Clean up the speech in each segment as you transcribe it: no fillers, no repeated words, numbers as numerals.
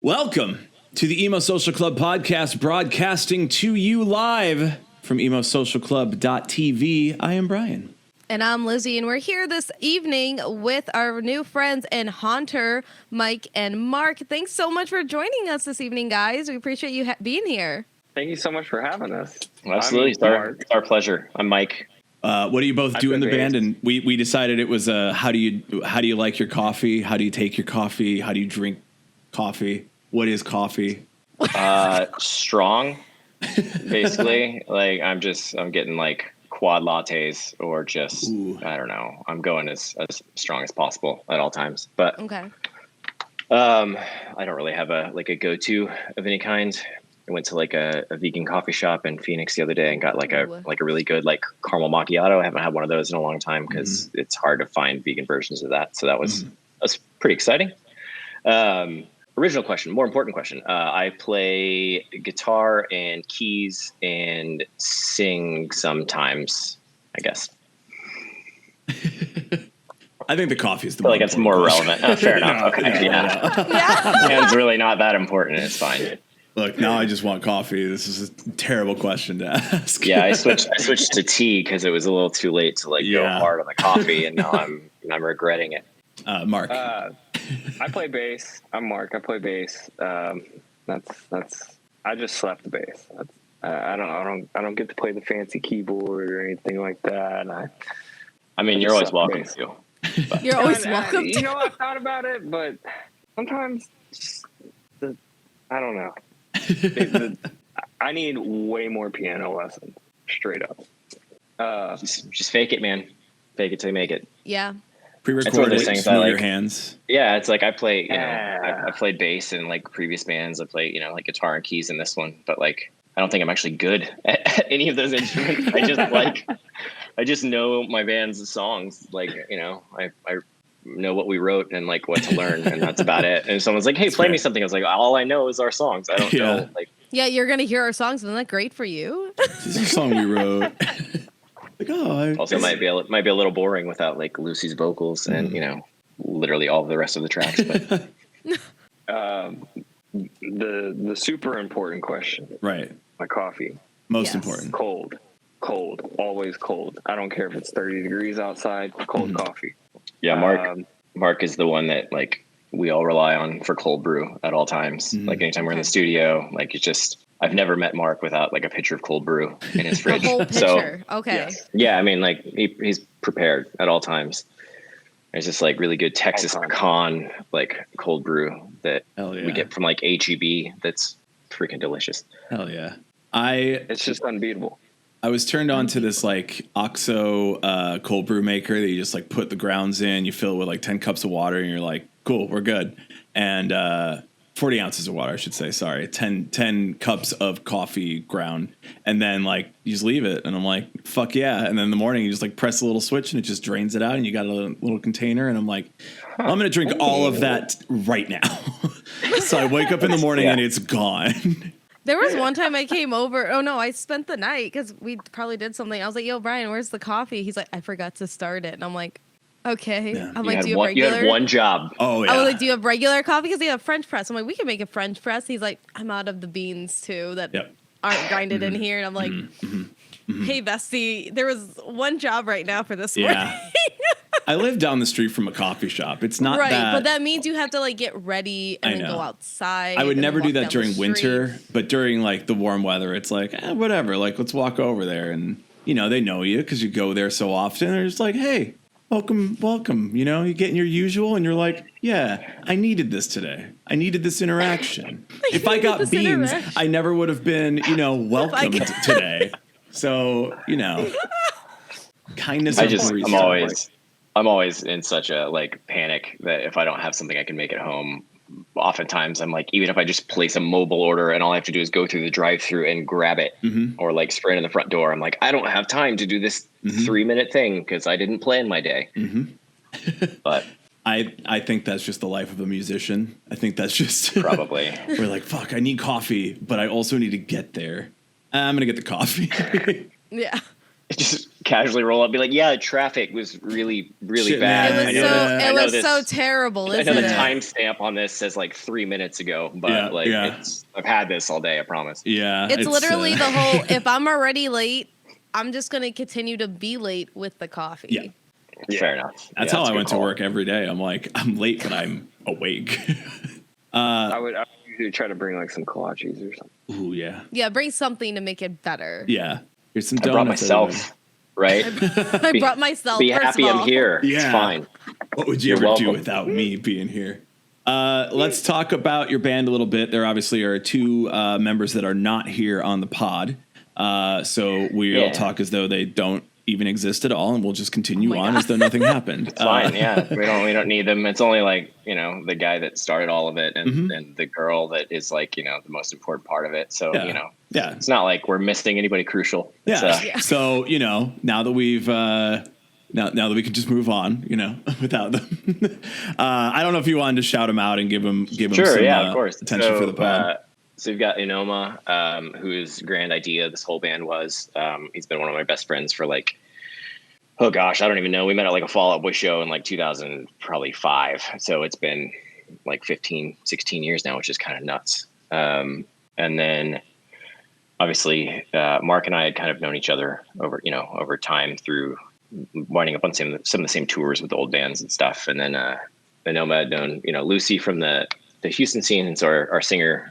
Welcome to the Emo Social Club podcast, broadcasting to you live from emosocialclub.tv. I am Brian. And I'm Lizzie, and we're here this evening with our new friends and Haunter, Mike and Mark. Thanks so much for joining us this evening, guys. We appreciate you being here. Thank you so much for having us. Absolutely. It's our pleasure. I'm Mike. What do you both do in the band? And we decided it was how do you like your coffee? How do you take your coffee? How do you drink coffee? What is coffee? Strong, basically. Like I'm getting like quad lattes or just, I don't know. I'm going as strong as possible at all times. But okay. I don't really have a go-to of any kind. I went to like a vegan coffee shop in Phoenix the other day and got like a really good like caramel macchiato. I haven't had one of those in a long time because it's hard to find vegan versions of that. So that's pretty exciting. Original question, more important question. I play guitar and keys and sing sometimes, I guess. I think the coffee is the I feel like it's more relevant. Fair enough. Okay. Yeah. It's really not that important. It's fine. Look, now I just want coffee. This is a terrible question to ask. Yeah, I switched to tea because it was a little too late to go hard on the coffee, and now I'm regretting it. Mark. I play bass. I'm Mark. I play bass. That's. I just slap the bass. I don't get to play the fancy keyboard or anything like that. I mean, you're always welcome to. You're always welcome. You know, I've thought about it, but sometimes I don't know. I need way more piano lessons. Straight up. Just fake it, man. Fake it till you make it. Yeah. Pre-recorded, smooth your hands. Yeah, it's like I play, I played bass in like previous bands. I play, like guitar and keys in this one, but like I don't think I'm actually good at any of those instruments. I just know my band's songs. Like, I know what we wrote and like what to learn, and that's about it. And someone's like, "Hey, play me something." I was like, "All I know is our songs. I don't know." Like, yeah, you're gonna hear our songs. Isn't that great for you? This is a song we wrote. Also might be a little boring without like Lucy's vocals and literally all of the rest of the tracks. But the super important question, right? My coffee, most important. Cold, always cold. I don't care if it's 30 degrees outside. Cold coffee. Yeah, Mark is the one that like we all rely on for cold brew at all times. Like anytime we're in the studio, like it's just. I've never met Mark without like a pitcher of cold brew in his fridge. A whole pitcher. So, okay. Yeah, I mean, like he's prepared at all times. There's this like really good Texas pecan like cold brew that we get from like HEB. That's freaking delicious. Hell yeah! It's just unbeatable. I was turned on to this like OXO cold brew maker that you just like put the grounds in, you fill it with like 10 cups of water, and you're like, cool, we're good. And 40 ounces of water, I should say. Sorry. 10 cups of coffee ground. And then like you just leave it. And I'm like, fuck yeah. And then in the morning you just like press a little switch and it just drains it out and you got a little container. And I'm like, I'm going to drink all of that right now. So I wake up in the morning and it's gone. There was one time I came over. Oh no, I spent the night because we probably did something. I was like, yo, Brian, where's the coffee? He's like, I forgot to start it. And I'm like, okay. Yeah. I'm like, do you have regular? You had one job. Oh, yeah. I was like, do you have regular coffee? Because they have French press. I'm like, we can make a French press. He's like, I'm out of the beans, too, that aren't grinded in here. And I'm like, hey, bestie, there was one job right now for this morning. I live down the street from a coffee shop. It's not right, that... but that means you have to, like, get ready and then go outside. I would never do that during winter, but during, like, the warm weather, it's like, whatever. Like, let's walk over there. And, they know you because you go there so often. They're just like, hey... Welcome. You get in your usual and you're like, yeah, I needed this today. I needed this interaction. If I got beans, I never would have been, welcomed today. So, kindness. I'm always in such a like panic that if I don't have something I can make at home, oftentimes I'm like, even if I just place a mobile order and all I have to do is go through the drive-through and grab it or like sprint in the front door, I'm like, I don't have time to do this 3-minute thing because I didn't plan my day. But I think that's just the life of a musician. I think that's just probably we're like, fuck, I need coffee, but I also need to get there. I'm going to get the coffee. Yeah. just casually roll up and be like, yeah, traffic was really, really Shit, bad. man. It was so terrible, I isn't know it? the timestamp on this says like 3 minutes ago, but I've had this all day, I promise. Yeah. It's literally the whole, if I'm already late, I'm just going to continue to be late with the coffee. Yeah. Fair enough. That's how I went to work every day. I'm like, I'm late, but I'm awake. I would usually try to bring like some kolaches or something. Ooh, yeah. Yeah, bring something to make it better. Yeah. Here's some donuts. I brought myself, right? I brought myself. Be first happy of all. I'm here. Yeah. It's fine. What would you ever do without me being here? Let's talk about your band a little bit. There obviously are two members that are not here on the pod. So we'll talk as though they don't even exist at all, and we'll just continue on as though nothing happened. It's fine. Yeah, we don't need them. It's only like, the guy that started all of it, and the girl that is like, the most important part of it. So it's not like we're missing anybody crucial. So now that we've now that we can just move on, without them. I don't know if you wanted to shout them out and give them sure, some of course. attention for the pod. So we've got Inoma, whose grand idea this whole band was. He's been one of my best friends for like, oh gosh, I don't even know. We met at like a Fall Out Boy show in like 2005. So it's been like 15, 16 years now, which is kind of nuts. And then obviously Mark and I had kind of known each other over time through winding up on some of the same tours with the old bands and stuff. And then Inoma had known, Lucy from the Houston scene. And so our singer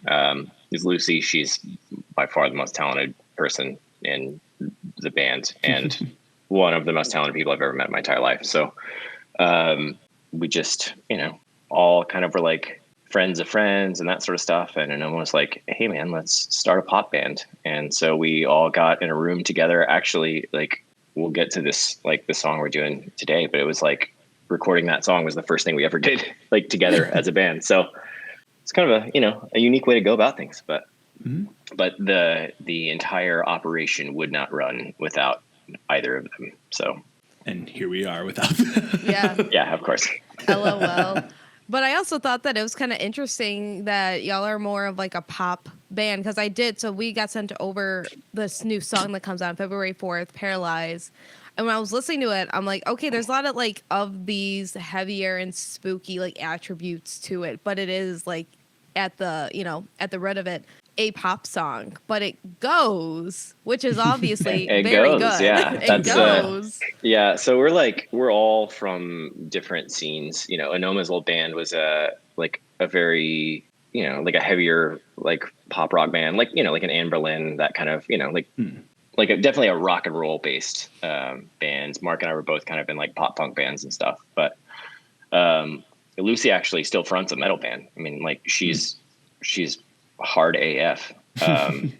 is Lucy. She's by far the most talented person in the band and one of the most talented people I've ever met in my entire life. So we just, all kind of were like friends of friends and that sort of stuff. And Inoma was like, hey man, let's start a pop band. And so we all got in a room together. Actually, like, we'll get to this, like the song we're doing today, but it was like recording that song was the first thing we ever did, like together as a band. So it's kind of a unique way to go about things, but the entire operation would not run without either of them. So, and here we are without them. Yeah, of course. LOL. But I also thought that it was kind of interesting that y'all are more of like a pop band, because so we got sent over this new song that comes out on February 4th, Paralyze. And when I was listening to it, I'm like, okay, there's a lot of like of these heavier and spooky like attributes to it, but it is like at the root of it, a pop song, but it goes, which is obviously very good. Yeah, it goes. Yeah, so we're all from different scenes. Inoma's old band was a very, like a heavier, like pop rock band, like an Anne Boleyn, that kind of, definitely a rock and roll based bands. Mark and I were both kind of in like pop punk bands and stuff, but Lucy actually still fronts a metal band. I mean, like she's hard AF. And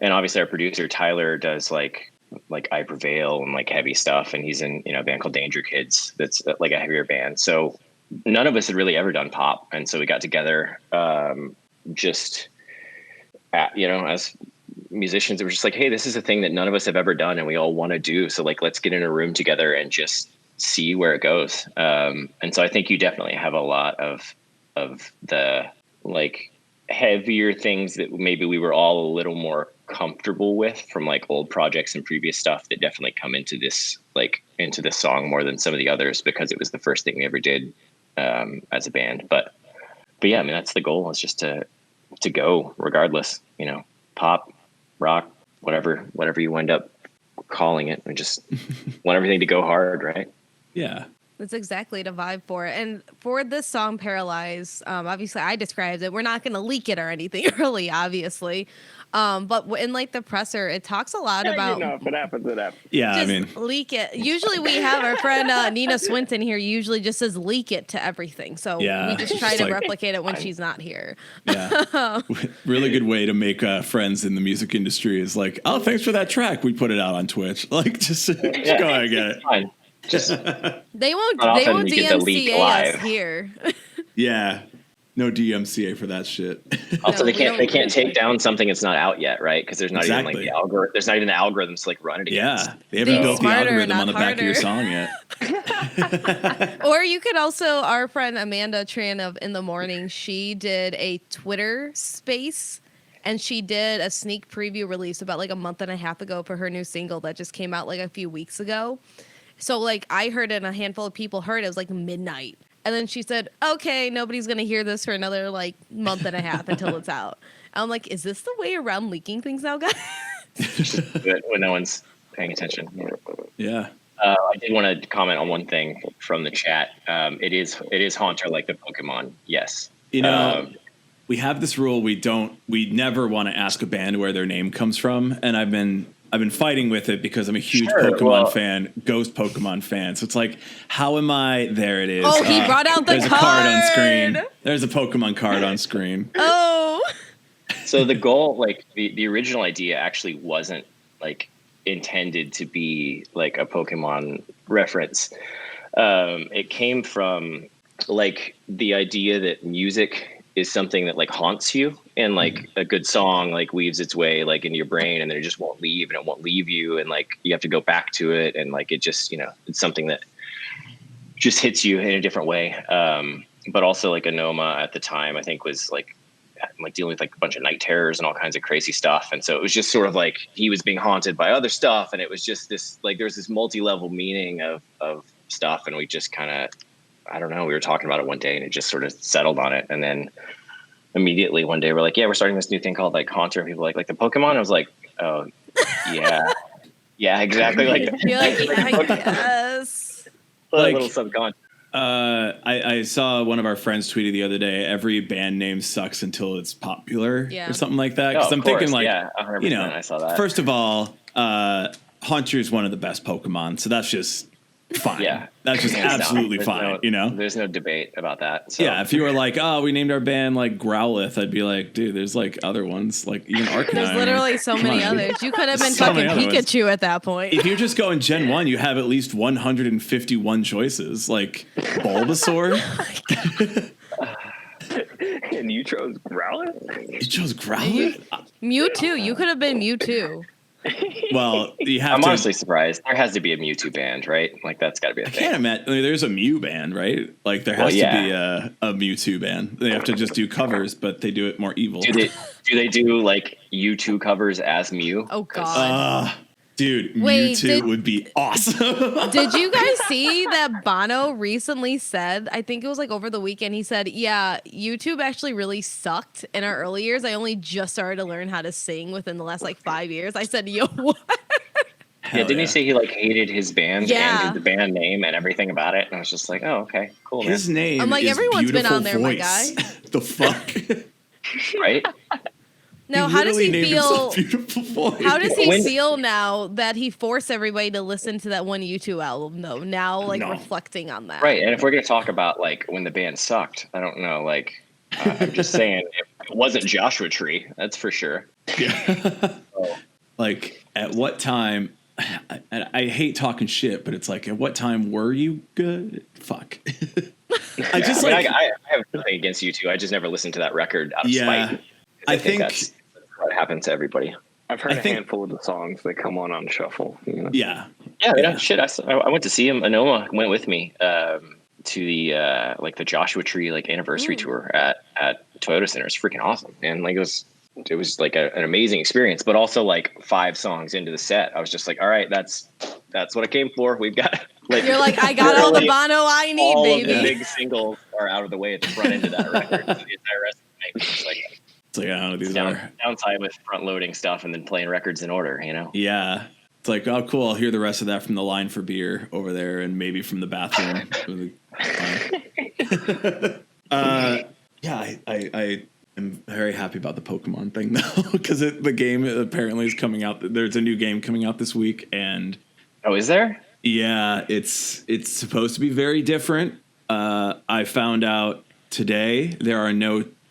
obviously our producer Tyler does like I Prevail and like heavy stuff, and he's in a band called Danger Kids that's like a heavier band. So none of us had really ever done pop, and so we got together as musicians. It was just like, hey, this is a thing that none of us have ever done and we all want to do, so like let's get in a room together and just see where it goes. And so I think you definitely have a lot of the like heavier things that maybe we were all a little more comfortable with from like old projects and previous stuff that definitely come into this song more than some of the others, because it was the first thing we ever did as a band. But yeah, I mean, that's the goal, is just to go regardless, pop, rock, whatever you wind up calling it. We just want everything to go hard, right? Yeah. That's exactly the vibe for it. And for this song, Paralyze, obviously I described it. We're not going to leak it or anything early, obviously. But in like the presser, it talks a lot about. If it happens, it happens. Yeah, just I mean, leak it. Usually we have our friend Nina Swinton here. Usually just says leak it to everything. So we just try to replicate it when she's not here. Yeah, really good way to make friends in the music industry is like, oh, thanks for that track. We put it out on Twitch. Like, just go ahead and get it. Fine. Just they won't DMCA us here. Yeah. No DMCA for that shit. Also, they can't take down something that's not out yet, right? Because there's not even like the algorithm. There's not even the algorithms to like run it against. Yeah, they haven't built the algorithm on the back of your song yet. Or you could also, our friend Amanda Tran of In the Morning, she did a Twitter space, and she did a sneak preview release about like a month and a half ago for her new single that just came out like a few weeks ago. So like I heard it and a handful of people heard it. It was like midnight. And then she said, okay, nobody's going to hear this for another like month and a half until it's out. And I'm like, is this the way around leaking things now, guys? When no one's paying attention. Yeah. I did want to comment on one thing from the chat. It is Haunter like the Pokemon. Yes. We have this rule. We never want to ask a band where their name comes from. And I've been fighting with it because I'm a huge Pokemon fan, Ghost Pokemon fan. So it's like, how am I? There it is. Oh, he brought out the there's card. A card on screen. There's a Pokemon card on screen. Oh. So the goal, like the original idea actually wasn't like intended to be like a Pokemon reference. It came from like the idea that music is something that like haunts you, and like a good song like weaves its way like into your brain, and then it just won't leave, and it won't leave you, and like you have to go back to it, and like it just, you know, it's something that just hits you in a different way. But also like Anoma at the time I think was like dealing with like a bunch of night terrors and all kinds of crazy stuff, and so it was just sort of like he was being haunted by other stuff, and it was just this like there's this multi-level meaning of stuff, and we just kind of, I don't know, we were talking about it one day and it just sort of settled on it. And then immediately one day we're like, yeah, we're starting this new thing called like Haunter. And people like the Pokemon. I was like, oh yeah. Yeah, exactly. Like, you're like, I guess. Like, a little subconscious. I saw one of our friends tweeted the other day, every band name sucks until it's popular or something like that. Because I'm thinking like, yeah, 100%, you know, I saw that. First of all, Haunter is one of the best Pokemon. So that's just fine. Yeah. That's just absolutely fine. You know, there's no debate about that. So. Yeah. If you were like, oh, we named our band like Growlithe, I'd be like, dude, there's like other ones, like even Arcanine. There's literally so many others. You could have been fucking Pikachu at that point. If you're just going Gen 1, you have at least 151 choices. Like Bulbasaur. And you chose Growlithe? You chose Growlithe? Mewtwo. You could have been Mewtwo. Well, I'm honestly surprised. There has to be a Mewtwo band, right? Like that's got to be a thing. I can't imagine. I mean, there's a Mew band, right? Like there has to be a Mewtwo band. They have to just do covers, but they do it more evil. Do they do like U2 covers as Mew? Oh God. Dude, Mewtwo would be awesome. Did you guys see that Bono recently said, I think it was like over the weekend, he said, yeah, YouTube actually really sucked in our early years. I only just started to learn how to sing within the last like 5 years. I said, yo, what? Yeah, didn't he say he like hated his band and the band name and everything about it? And I was just like, oh, okay, cool. His name I'm like, is everyone's been on there, voice. my guy. The fuck? Right? Now, how does he feel? How does he When- feel now that he forced everybody to listen to that one YouTube album? Though now, like reflecting on that, right? And if we're gonna talk about like when the band sucked, I don't know. Like, I'm just saying, it wasn't Joshua Tree, that's for sure. Yeah. Like, at what time? I hate talking shit, but it's like, at what time were you good? Fuck. I have nothing against you two. I just never listened to that record out of spite. I think that's what happened to everybody. I've heard a handful of the songs that come on shuffle. You know? Yeah. Shit. I went to see him. Anoma went with me to the like the Joshua Tree like anniversary tour at Toyota Center. It's freaking awesome, and like it was like an amazing experience. But also like 5 songs into the set, I was just like, all right, that's what I came for. We've got. Like, you're like, I got all the Bono I need, all baby. All of the big singles are out of the way at the front end of that record. So the entire rest of the night was just like. It's like, I don't know, these are downside with front loading stuff and then playing records in order, you know? Yeah. It's like, oh, cool. I'll hear the rest of that from the line for beer over there and maybe from the bathroom. I am very happy about the Pokemon thing, though, because the game apparently is coming out. There's a new game coming out this week. And oh, is there? Yeah, it's supposed to be very different. I found out today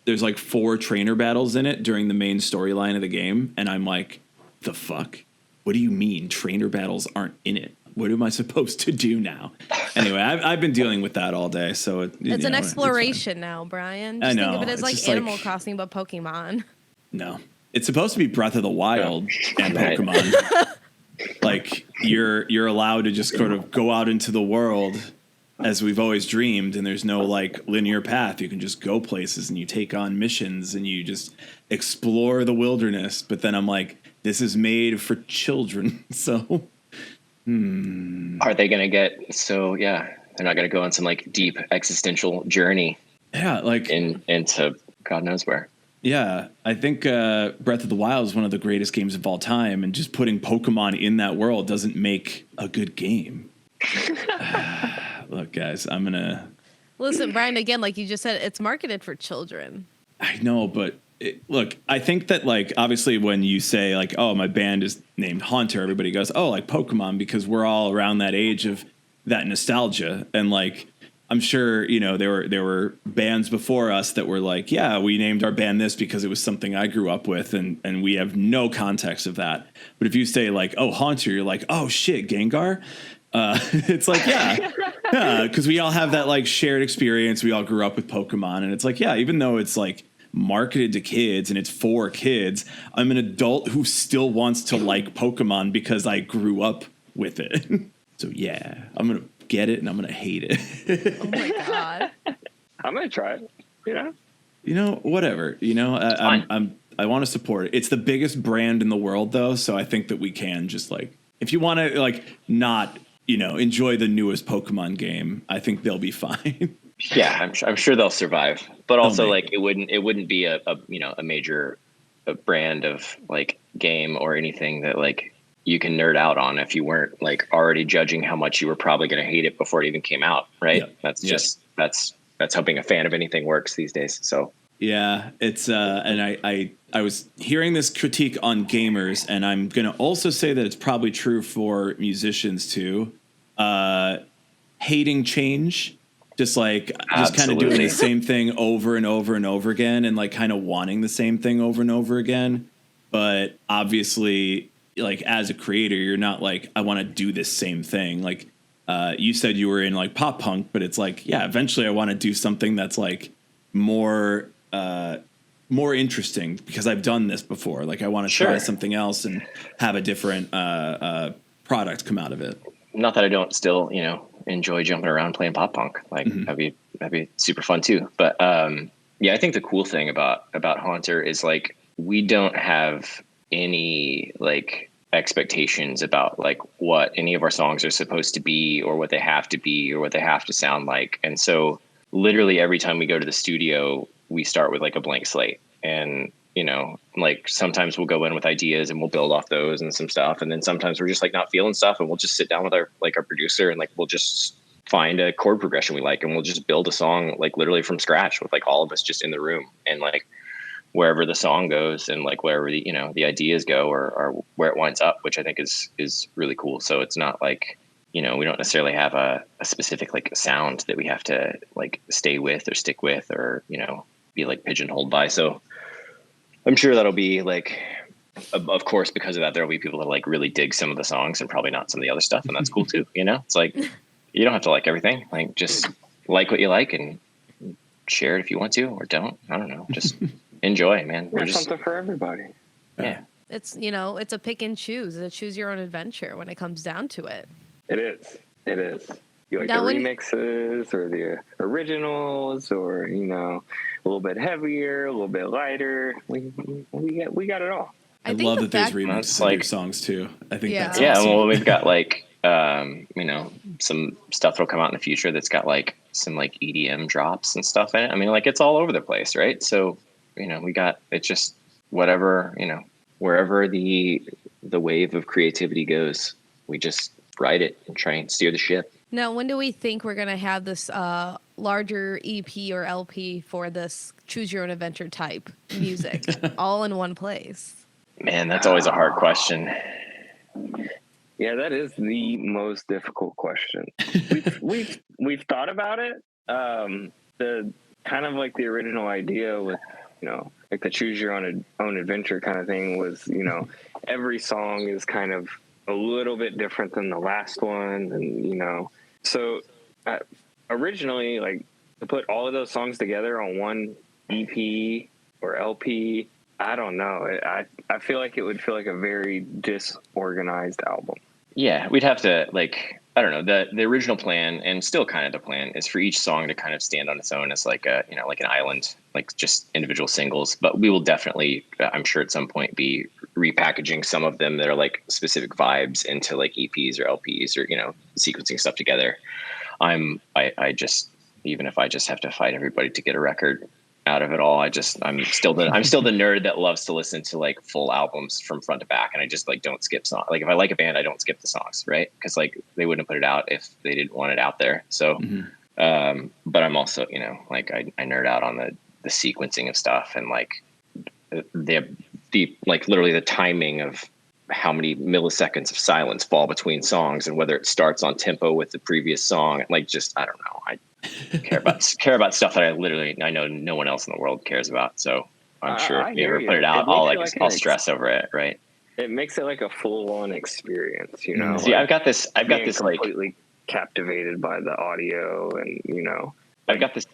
there's like 4 trainer battles in it during the main storyline of the game. And I'm like, the fuck? What do you mean trainer battles aren't in it? What am I supposed to do now? Anyway, I've been dealing with that all day. So it's an exploration now, Brian. Just think of it as like Animal Crossing, but Pokemon. No, it's supposed to be Breath of the Wild and Pokemon. Like you're allowed to just sort of go out into the world as we've always dreamed, and there's no like linear path. You can just go places and you take on missions and you just explore the wilderness. But then I'm like, this is made for children. So are they gonna get so they're not gonna go on some like deep existential journey like into God knows where. Yeah, I think Breath of the Wild is one of the greatest games of all time, and just putting Pokemon in that world doesn't make a good game. Look, guys, I'm gonna listen, Brian. Again, like you just said, it's marketed for children. I know, but look, I think that like obviously when you say like, oh, my band is named Haunter, everybody goes, oh, like Pokemon, because we're all around that age of that nostalgia, and like I'm sure there were bands before us that were like, yeah, we named our band this because it was something I grew up with, and we have no context of that. But if you say like, oh, Haunter, you're like, oh shit, Gengar. It's like, yeah, because we all have that like shared experience. We all grew up with Pokemon, and it's like, yeah, even though it's like marketed to kids and it's for kids, I'm an adult who still wants to like Pokemon because I grew up with it. So yeah, I'm gonna get it and I'm gonna hate it. Oh my god, I'm gonna try it. Whatever. I want to support it. It's the biggest brand in the world, though, so I think that we can just like, if you want to like not enjoy the newest Pokemon game, I think they'll be fine. Yeah, I'm sure they'll survive, but also like it wouldn't be a major brand of like game or anything that like you can nerd out on if you weren't like already judging how much you were probably going to hate it before it even came out, right? Yeah. That's hoping a fan of anything works these days. So yeah, it's and I was hearing this critique on gamers, and I'm going to also say that it's probably true for musicians too. Hating change, just kind of doing the same thing over and over and over again, and like kind of wanting the same thing over and over again. But obviously, like as a creator, you're not like, I want to do this same thing. Like you said you were in like pop punk, but it's like, yeah, eventually I want to do something that's like more interesting because I've done this before. Like I want to try something else and have a different product come out of it. Not that I don't still, enjoy jumping around playing pop punk. Like that'd be super fun too. But I think the cool thing about Haunter is like we don't have any like expectations about like what any of our songs are supposed to be or what they have to be or what they have to sound like. And so literally every time we go to the studio, we start with like a blank slate, and like sometimes we'll go in with ideas and we'll build off those and some stuff, and then sometimes we're just like not feeling stuff, and we'll just sit down with our producer and like we'll just find a chord progression we like, and we'll just build a song like literally from scratch with like all of us just in the room, and like wherever the song goes and like wherever the ideas go or where it winds up, which I think is really cool. So it's not like we don't necessarily have a specific like sound that we have to like stay with or stick with or be like pigeonholed by. So I'm sure that'll be like, of course, because of that, there'll be people that like really dig some of the songs and probably not some of the other stuff. And that's cool too. It's like, you don't have to like everything. Like just like what you like and share it if you want to, or don't. I don't know. Just enjoy, man. There's something for everybody. Yeah. It's, it's a pick and choose. It's a choose your own adventure when it comes down to it. It is. You like the remixes or the originals, or a little bit heavier, a little bit lighter. We got it all. I love that there's remixes of your songs too. I think that's awesome. Well, we've got like some stuff that'll come out in the future that's got like some like EDM drops and stuff in it. I mean, like it's all over the place, right? So we got it's just whatever wherever the wave of creativity goes, we just ride it and try and steer the ship. Now, when do we think we're going to have this larger EP or LP for this choose your own adventure type music all in one place? Man, that's always a hard question. Yeah, that is the most difficult question. We've thought about it. The kind of like the original idea with like the choose your own adventure kind of thing was every song is kind of a little bit different than the last one, and so originally, like, to put all of those songs together on one EP or LP, I don't know. I feel like it would feel like a very disorganized album. Yeah, we'd have to like I don't know, the original plan, and still kind of the plan, is for each song to kind of stand on its own as like a, you know, like an island, like just individual singles. But we will definitely, I'm sure at some point, be repackaging some of them that are like specific vibes into like EPs or LPs, or, you know, sequencing stuff together. I just, even if I just have to fight everybody to get a record out of it all, I'm still the nerd that loves to listen to like full albums from front to back, and I just like don't skip songs. Like if I like a band, I don't skip the songs, right? Because like they wouldn't put it out if they didn't want it out there. So, but I'm also, you know, like I nerd out on the sequencing of stuff, and like the like literally the timing of how many milliseconds of silence fall between songs, and whether it starts on tempo with the previous song. Like, just, I don't know. I care about stuff that I know no one else in the world cares about. So I'm sure if you ever put it out, I'll stress over it. Right. It makes it like a full on experience, you know? See, like I've got this completely like captivated by the audio, and, you know, I've got this.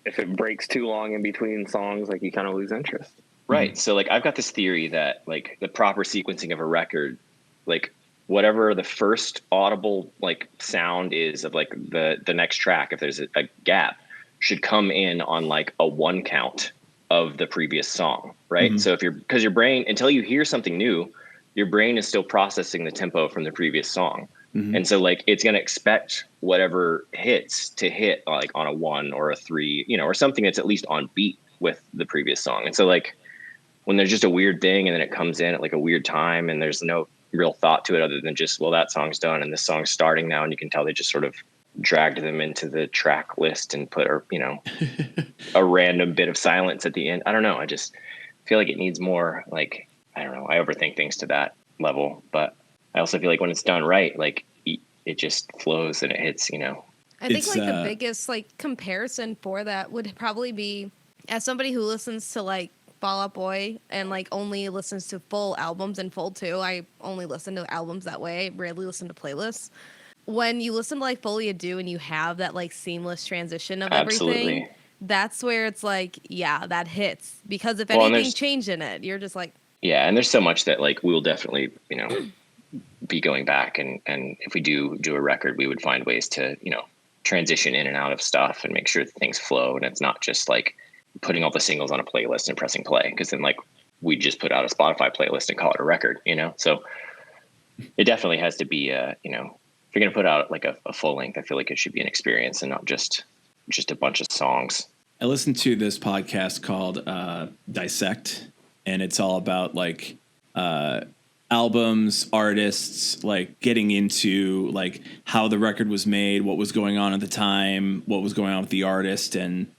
If it breaks too long in between songs, like you kind of lose interest. Right. So like I've got this theory that like the proper sequencing of a record, like whatever the first audible like sound is of like the next track, if there's a gap, should come in on like a 1 count of the previous song. Right. So because your brain, until you hear something new, your brain is still processing the tempo from the previous song. And so like it's going to expect whatever hits to hit like on a 1 or a 3, you know, or something that's at least on beat with the previous song. And so like when there's just a weird thing and then it comes in at like a weird time and there's no real thought to it other than just, well, that song's done and this song's starting now, and you can tell they just sort of dragged them into the track list and put, or, you know, a random bit of silence at the end. I don't know. I just feel like it needs more, like, I don't know. I overthink things to that level, but I also feel like when it's done right, like it just flows and it hits, you know. I think like the biggest like comparison for that would probably be, as somebody who listens to like Fall Out Boy and like only listens to full albums and full too. I only listen to albums that way. I rarely listen to playlists. When you listen to like Fully Ado and you have that like seamless transition of everything, that's where it's like, yeah, that hits. Because if anything changed in it, you're just like, yeah. And there's so much that like we'll definitely, you know, be going back, and if we do a record, we would find ways to, you know, transition in and out of stuff and make sure that things flow, and it's not just like putting all the singles on a playlist and pressing play, because then like we just put out a Spotify playlist and call it a record, you know. So it definitely has to be you know, if you're going to put out like a full length, I feel like it should be an experience and not just a bunch of songs. I listened to this podcast called Dissect, and it's all about like albums, artists, like getting into like how the record was made, what was going on at the time, what was going on with the artist, and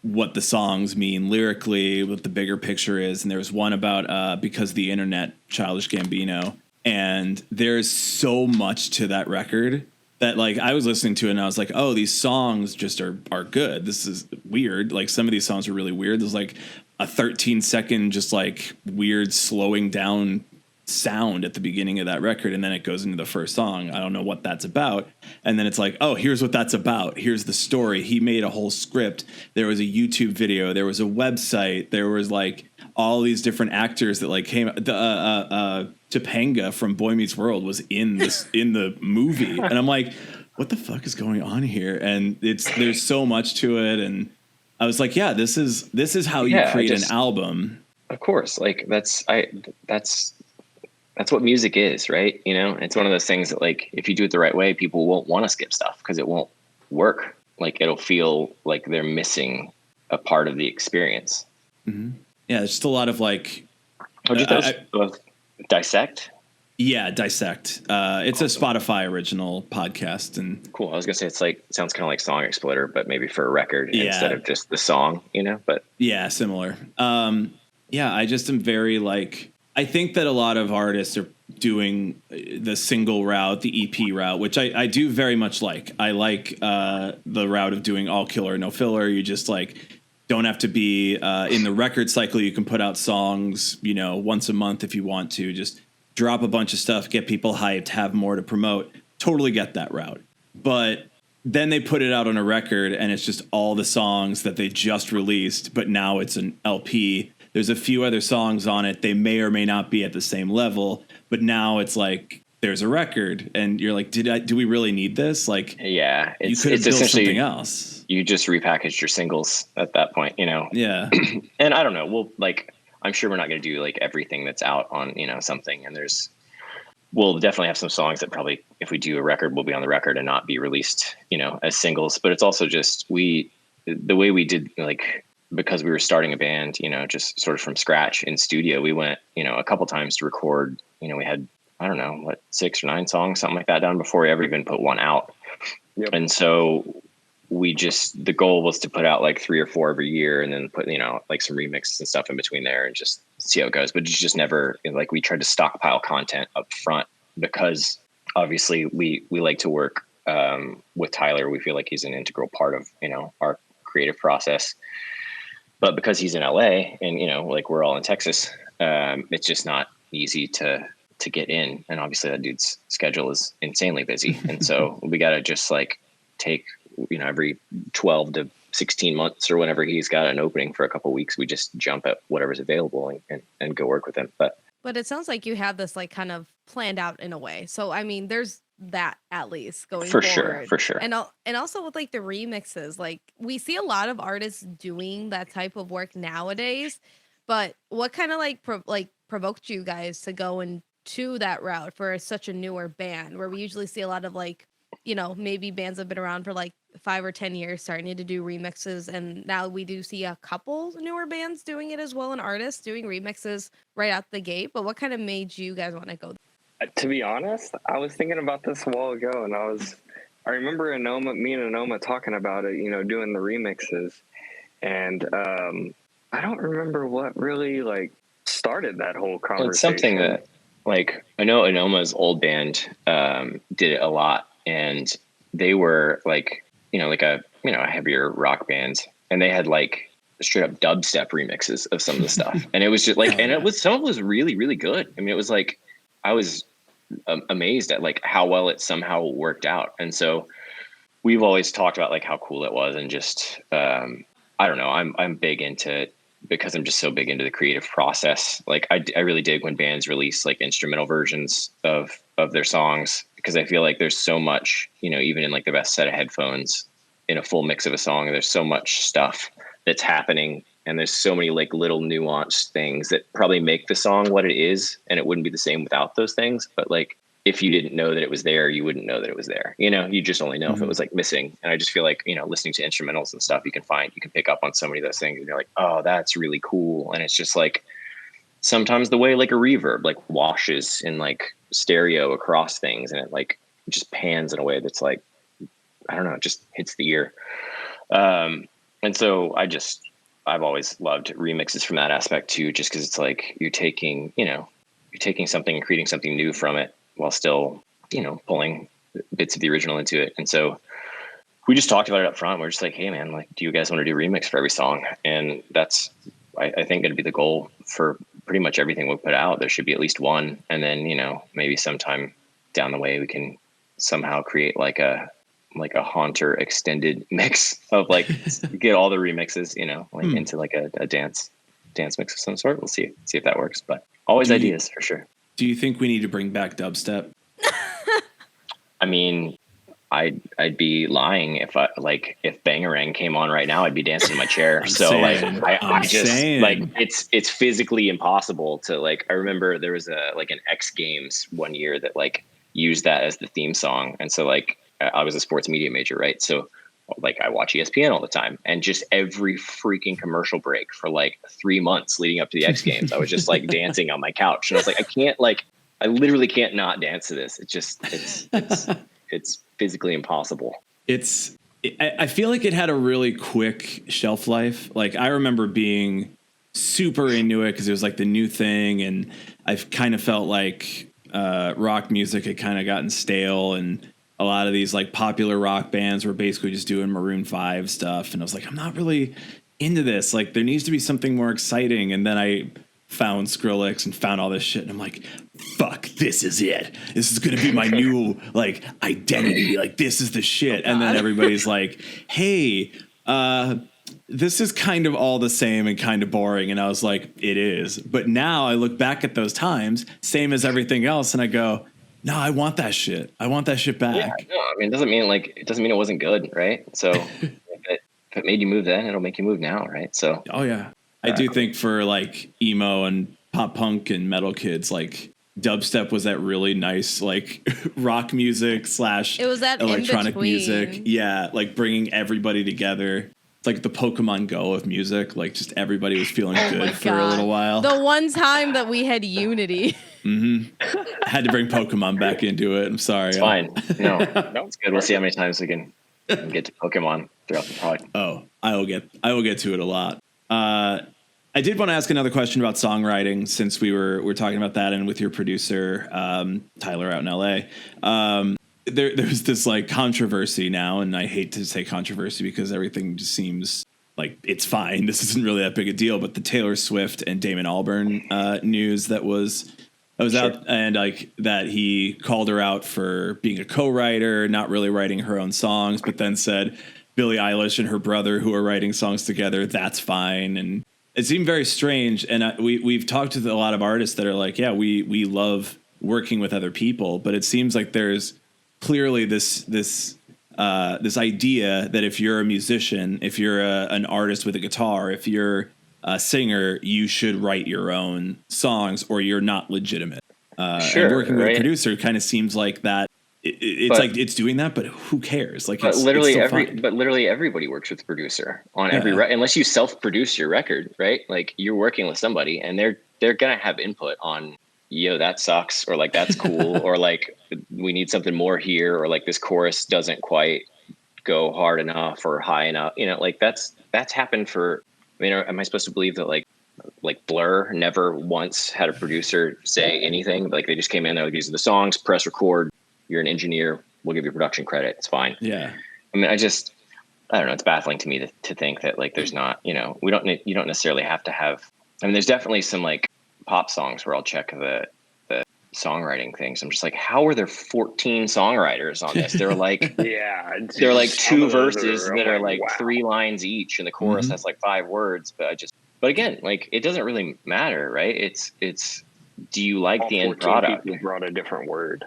what the songs mean lyrically, what the bigger picture is. And there was one about Because the Internet, Childish Gambino. And there's so much to that record that like I was listening to it and I was like, oh, these songs just are good. This is weird. Like some of these songs are really weird. There's like a 13-second just like weird slowing down sound at the beginning of that record, and then it goes into the first song. I don't know what that's about, and then it's like, oh, here's what that's about. Here's the story. He made a whole script. There was a YouTube video. There was a website. There was like all these different actors that like came. Topanga from Boy Meets World was in this in the movie, and I'm like, what the fuck is going on here? And there's so much to it, and I was like, yeah, this is how you create an album. Of course, like that's what music is, right? You know, it's one of those things that like if you do it the right way, people won't want to skip stuff because it won't work. Like it'll feel like they're missing a part of the experience. Mm-hmm. Yeah, there's just a lot of like. Dissect? Yeah, Dissect. It's a Spotify original podcast, and cool. I was gonna say it sounds kind of like Song Exploder, but maybe for a record instead of just the song, you know. But yeah, similar. Yeah, I just am very like. I think that a lot of artists are doing the single route, the EP route, which I do very much like. I like the route of doing all killer, no filler. You just like don't have to be in the record cycle. You can put out songs, you know, once a month if you want to. Just drop a bunch of stuff, get people hyped, have more to promote. Totally get that route. But then they put it out on a record and it's just all the songs that they just released, but now it's an LP. There's a few other songs on it. They may or may not be at the same level, but now it's like there's a record, and you're like, do we really need this? Like, yeah, you could have built something else. You just repackaged your singles at that point, you know? Yeah. And I don't know, I'm sure we're not going to do like everything that's out on, you know, something. And we'll definitely have some songs that probably, if we do a record, will be on the record and not be released, you know, as singles. But it's also just the way we did, like, because we were starting a band, you know, just sort of from scratch in studio, we went, you know, a couple times to record, you know, we had, I don't know, 6 or 9 songs, something like that done before we ever even put one out. Yep. And so the goal was to put out like 3 or 4 every year and then put, you know, like some remixes and stuff in between there and just see how it goes. But it's just never, you know, like, we tried to stockpile content up front because obviously we like to work with Tyler. We feel like he's an integral part of, you know, our creative process. But because he's in LA and, you know, like, we're all in Texas, it's just not easy to get in. And obviously that dude's schedule is insanely busy. And so we got to just like take, you know, every 12 to 16 months or whenever he's got an opening for a couple of weeks, we just jump at whatever's available and go work with him. But it sounds like you have this like kind of planned out in a way. So, I mean, there's that at least going for forward. For sure. And also with like the remixes, like, we see a lot of artists doing that type of work nowadays, but what kind of like provoked you guys to go into that route for such a newer band, where we usually see a lot of like, you know, maybe bands have been around for like 5 or 10 years starting to do remixes, and now we do see a couple newer bands doing it as well, and artists doing remixes right out the gate. But what kind of made you guys want to go? To be honest, I was thinking about this a while ago, and I remember me and Anoma talking about it, you know, doing the remixes, and I don't remember what really like started that whole conversation. It's something that, like, I know Anoma's old band did it a lot, and they were like, you know, like a heavier rock band, and they had like straight up dubstep remixes of some of the stuff, and it was just like, and some of it was really, really good. I mean, it was like, I was amazed at like how well it somehow worked out. And so we've always talked about like how cool it was, and just I don't know, I'm big into, because I'm just so big into the creative process. Like, I really dig when bands release like instrumental versions of their songs, because I feel like there's so much, you know, even in like the best set of headphones in a full mix of a song, there's so much stuff that's happening, and there's so many like little nuanced things that probably make the song what it is, and it wouldn't be the same without those things. But like, if you didn't know that it was there, you wouldn't know that it was there. You know, you just only know if it was like missing. And I just feel like, you know, listening to instrumentals and stuff, you can pick up on so many of those things, and you're like, oh, that's really cool. And it's just like, sometimes the way like a reverb like washes in like stereo across things, and it like just pans in a way that's like, I don't know, it just hits the ear. And so I've always loved remixes from that aspect too, just because it's like you're taking something and creating something new from it while still, you know, pulling bits of the original into it. And so we just talked about it up front. We're just like, hey man, like, do you guys want to do remix for every song? And that's, I think, going to be the goal for pretty much everything we put out. There should be at least one. And then, you know, maybe sometime down the way we can somehow create like a Haunter extended mix of like, get all the remixes, you know, like into like a dance mix of some sort. We'll see if that works, but always ideas for sure. Do you think we need to bring back dubstep? I mean, I'd be lying if Bangarang came on right now, I'd be dancing in my chair. I just like, it's physically impossible to like, I remember there was an X Games one year that like used that as the theme song. And so like, I was a sports media major, right? So like, I watch ESPN all the time, and just every freaking commercial break for like 3 months leading up to the X Games, I was just like dancing on my couch, and I was like, I literally can't not dance to this. It's physically impossible. I feel like it had a really quick shelf life. Like, I remember being super into it because it was like the new thing, and I've kind of felt like rock music had kind of gotten stale, and a lot of these like popular rock bands were basically just doing Maroon 5 stuff. And I was like, I'm not really into this. Like, there needs to be something more exciting. And then I found Skrillex and found all this shit, and I'm like, fuck, this is it. This is going to be my new like identity. Like, this is the shit. And then everybody's like, hey, this is kind of all the same and kind of boring. And I was like, it is. But now I look back at those times, same as everything else, and I go, No, I want that shit. I want that shit back. Yeah, no, I mean, it doesn't mean it wasn't good, right? So if it made you move then, it'll make you move now, right? So. Oh yeah, I do think for like emo and pop punk and metal kids, like dubstep was that really nice like rock music / it was that electronic in-between. music. Yeah, like bringing everybody together. It's like the Pokemon Go of music. Like just everybody was feeling good for a little while. The one time that we had unity. I had to bring Pokemon back into it. I'm sorry. It's fine. No, it's good. We'll see how many times we can get to Pokemon throughout the pod. Oh, I will get to it a lot. I did want to ask another question about songwriting since we're talking about that, and with your producer Tyler out in LA. There's this like controversy now, and I hate to say controversy because everything just seems like it's fine. This isn't really that big a deal, but the Taylor Swift and Damon Albarn news that was out, and like that he called her out for being a co-writer, not really writing her own songs, but then said Billie Eilish and her brother who are writing songs together, that's fine. And it seemed very strange. And we've talked to a lot of artists that are like, yeah, we love working with other people, but it seems like there's clearly this idea that if you're a musician, if you're an artist with a guitar, if you're a singer, you should write your own songs or you're not legitimate. And working with a producer kind of seems like that. It's like it's doing that, but who cares? Like, but literally everybody works with a producer on every unless you self-produce your record, right? Like you're working with somebody, and they're gonna have input on, yo, that sucks, or like that's cool, or like we need something more here, or like this chorus doesn't quite go hard enough or high enough. You know, like that's happened for. I mean, am I supposed to believe that like Blur never once had a producer say anything? Like they just came in, they're like, these are the songs, press record. You're an engineer. We'll give you production credit. It's fine. Yeah. I mean, I don't know. It's baffling to me to think that like there's not, you don't necessarily have to have. I mean, there's definitely some like pop songs where I'll check the songwriting things. I'm just like, how are there 14 songwriters on this? They're like, they're like two verses that are like 3 lines each, and the chorus has like 5 words. But again, like it doesn't really matter, right? It's do you like the end product? People brought a different word.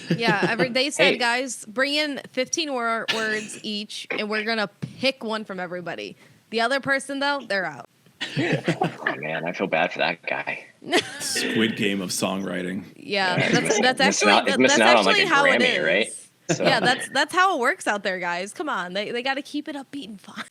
Yeah, they said, guys, bring in 15 words each, and we're gonna pick one from everybody. The other person, though, they're out. Oh man, I feel bad for that guy. Squid Game of songwriting. Yeah, that's actually how it is, right? So. Yeah, that's how it works out there, guys. Come on, they got to keep it upbeat and fun.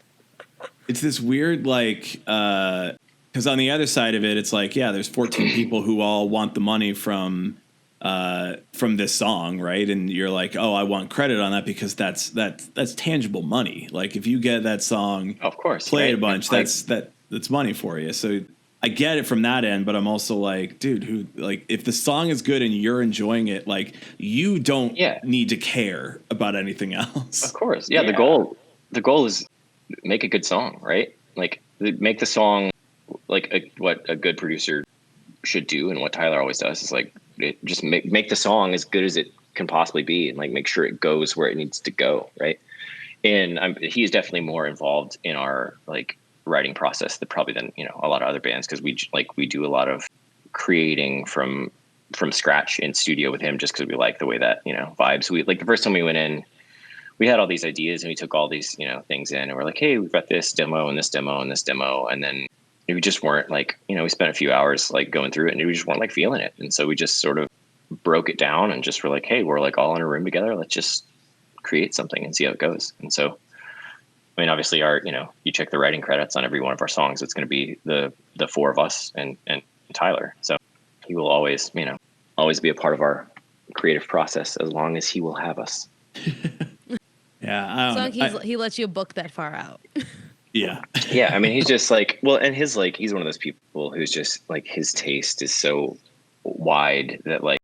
It's this weird like because on the other side of it, it's like, yeah, there's 14 people who all want the money from this song, right? And you're like, oh, I want credit on that because that's tangible money. Like if you get that song, of course, played a bunch, that's money for you. So I get it from that end, but I'm also like, dude, if the song is good and you're enjoying it, like you don't need to care about anything else. Of course, yeah. The goal is make a good song, right? Like make the song like what a good producer should do, and what Tyler always does is like just make the song as good as it can possibly be, and like make sure it goes where it needs to go, right? And he's definitely more involved in our like writing process than a lot of other bands, because we do a lot of creating from scratch in studio with him, just because we like the way that vibes. We like the first time we went in, we had all these ideas and we took all these things in, and we're like, hey, we've got this demo and this demo and this demo, and then we just weren't like, we spent a few hours like going through it, and we just weren't like feeling it. And so we just sort of broke it down and just were like, hey, we're like all in a room together. Let's just create something and see how it goes. And so, I mean, obviously you check the writing credits on every one of our songs, it's going to be the 4 of us and Tyler. So he will always be a part of our creative process as long as he will have us. Yeah. He lets you book that far out. Yeah. Yeah. I mean, he's just like, well, and he's one of those people who's just like, his taste is so wide that like,